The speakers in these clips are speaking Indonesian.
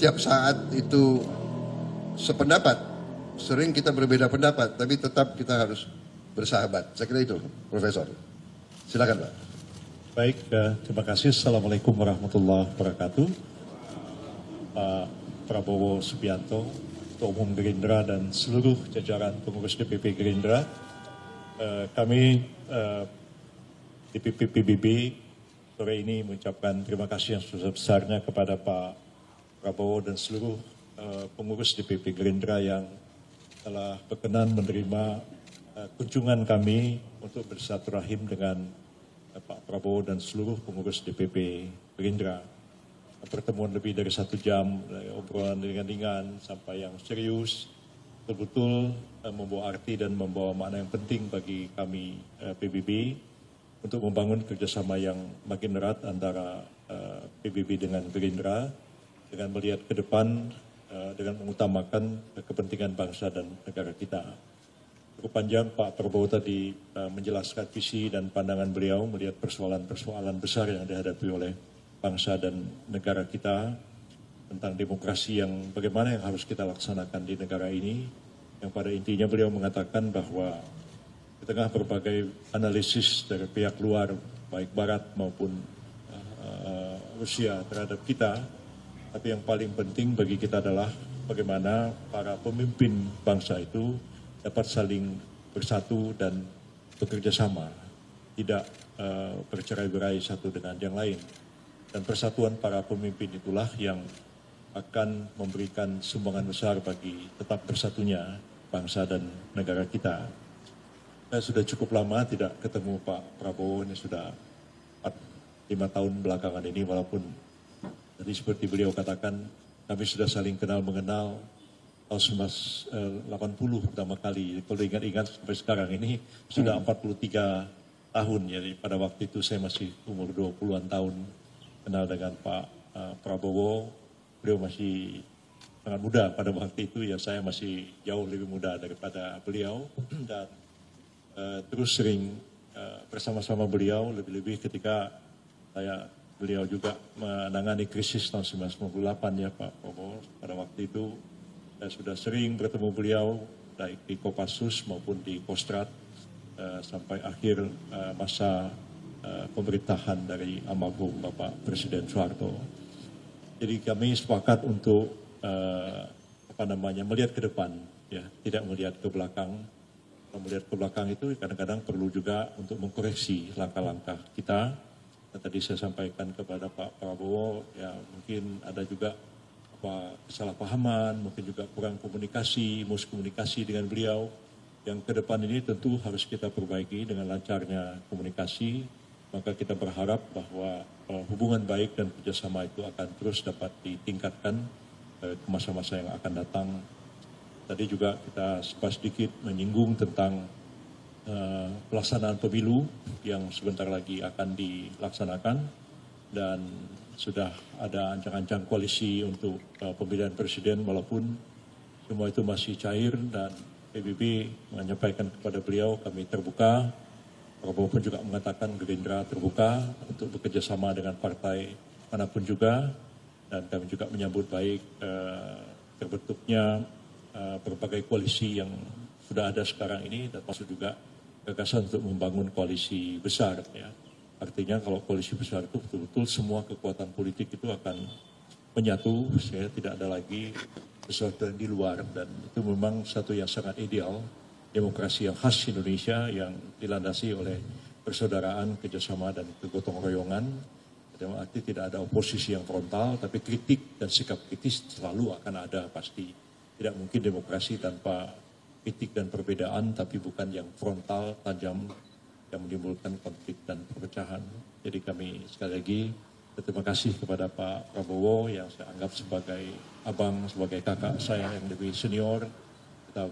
setiap saat itu sependapat. Sering kita berbeda pendapat, tapi tetap kita harus bersahabat. Saya kira itu, Profesor. Silakan, Pak. Baik, terima kasih. Assalamualaikum warahmatullahi wabarakatuh. Pak Prabowo Subianto, Ketua Umum Gerindra dan seluruh jajaran pengurus DPP Gerindra. Kami DPP PBB sore ini mengucapkan terima kasih yang sebesar-besarnya kepada Pak Prabowo dan seluruh pengurus DPP Gerindra yang telah berkenan menerima kunjungan kami untuk bersilaturahim dengan Pak Prabowo dan seluruh pengurus DPP Gerindra. Pertemuan lebih dari 1 jam, obrolan ringan-ringan sampai yang serius, betul-betul membawa arti dan membawa makna yang penting bagi kami PBB untuk membangun kerjasama yang makin erat antara PBB dengan Gerindra dengan melihat ke depan dengan mengutamakan kepentingan bangsa dan negara kita. Cukup panjang Pak Prabowo tadi menjelaskan visi dan pandangan beliau melihat persoalan-persoalan besar yang dihadapi oleh bangsa dan negara kita tentang demokrasi yang bagaimana yang harus kita laksanakan di negara ini, yang pada intinya beliau mengatakan bahwa di tengah berbagai analisis dari pihak luar baik Barat maupun Rusia terhadap kita, tapi yang paling penting bagi kita adalah bagaimana para pemimpin bangsa itu dapat saling bersatu dan bekerja sama, tidak bercerai-berai satu dengan yang lain. Dan persatuan para pemimpin itulah yang akan memberikan sumbangan besar bagi tetap bersatunya bangsa dan negara kita. Saya sudah cukup lama tidak ketemu Pak Prabowo, ini sudah 5 tahun belakangan ini, walaupun tadi seperti beliau katakan, kami sudah saling kenal mengenal tahun 1980 pertama kali. Kalau ingat-ingat sampai sekarang ini sudah 43 tahun, jadi pada waktu itu saya masih umur 20-an tahun kenal dengan Pak Prabowo. Beliau masih sangat muda pada waktu itu, ya saya masih jauh lebih muda daripada beliau, dan terus sering bersama-sama beliau, lebih-lebih ketika beliau juga menangani krisis tahun 1998 ya Pak Prabowo. Pada waktu itu saya sudah sering bertemu beliau baik di Kopassus maupun di Kostrad sampai akhir masa pemerintahan dari almarhum Bapak Presiden Soeharto. Jadi kami sepakat untuk melihat ke depan, ya, tidak melihat ke belakang. Kalau melihat ke belakang itu kadang-kadang perlu juga untuk mengkoreksi langkah-langkah kita. Dan tadi saya sampaikan kepada Pak Prabowo, ya mungkin ada juga kesalahpahaman, mungkin juga kurang komunikasi, miskomunikasi dengan beliau. Yang ke depan ini tentu harus kita perbaiki dengan lancarnya komunikasi. Maka kita berharap bahwa hubungan baik dan kerjasama itu akan terus dapat ditingkatkan ke masa-masa yang akan datang. Tadi juga kita sedikit menyinggung tentang pelaksanaan pemilu yang sebentar lagi akan dilaksanakan, dan sudah ada ancang-ancang koalisi untuk pemilihan presiden, walaupun semua itu masih cair, dan PBB menyampaikan kepada beliau kami terbuka. Prabowo pun juga mengatakan Gerindra terbuka untuk bekerja sama dengan partai manapun juga, dan kami juga menyambut baik terbentuknya berbagai koalisi yang sudah ada sekarang ini, dan masuk juga gagasan untuk membangun koalisi besar. Ya. Artinya kalau koalisi besar itu betul-betul semua kekuatan politik itu akan menyatu, sehingga tidak ada lagi sesuatu yang di luar, dan itu memang satu yang sangat ideal. Demokrasi yang khas Indonesia yang dilandasi oleh persaudaraan, kerjasama, dan kegotong royongan. Dalam arti tidak ada oposisi yang frontal, tapi kritik dan sikap kritis selalu akan ada pasti. Tidak mungkin demokrasi tanpa kritik dan perbedaan, tapi bukan yang frontal, tajam, yang menimbulkan konflik dan perpecahan. Jadi kami sekali lagi berterima kasih kepada Pak Prabowo yang saya anggap sebagai abang, sebagai kakak saya yang lebih senior. Kita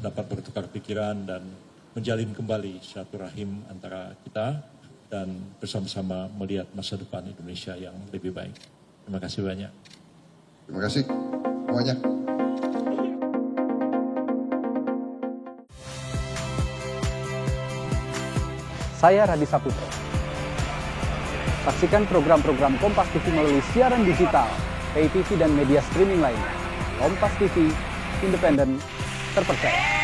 dapat bertukar pikiran dan menjalin kembali silaturahim antara kita dan bersama-sama melihat masa depan Indonesia yang lebih baik. Terima kasih banyak. Terima kasih semuanya. Saya Radhi Saputro. Saksikan program-program Kompas TV melalui siaran digital, pay TV dan media streaming lainnya. Kompas TV, independen, terpercaya.